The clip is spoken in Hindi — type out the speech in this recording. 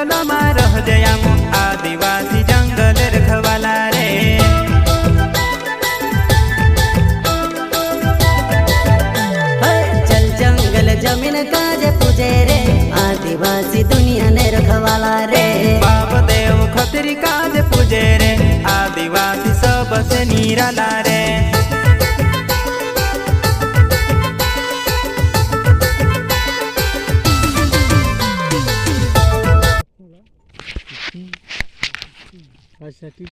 जंगल में रह जयाम आदिवासी जंगल रखवाला रे। चल जंगल जमीन काजे पूजे रे आदिवासी दुनिया ने रखवाला रे। बाप देव खतरी काज पूजे रे आदिवासी सबसे निराला रे। अच्छा ठीक।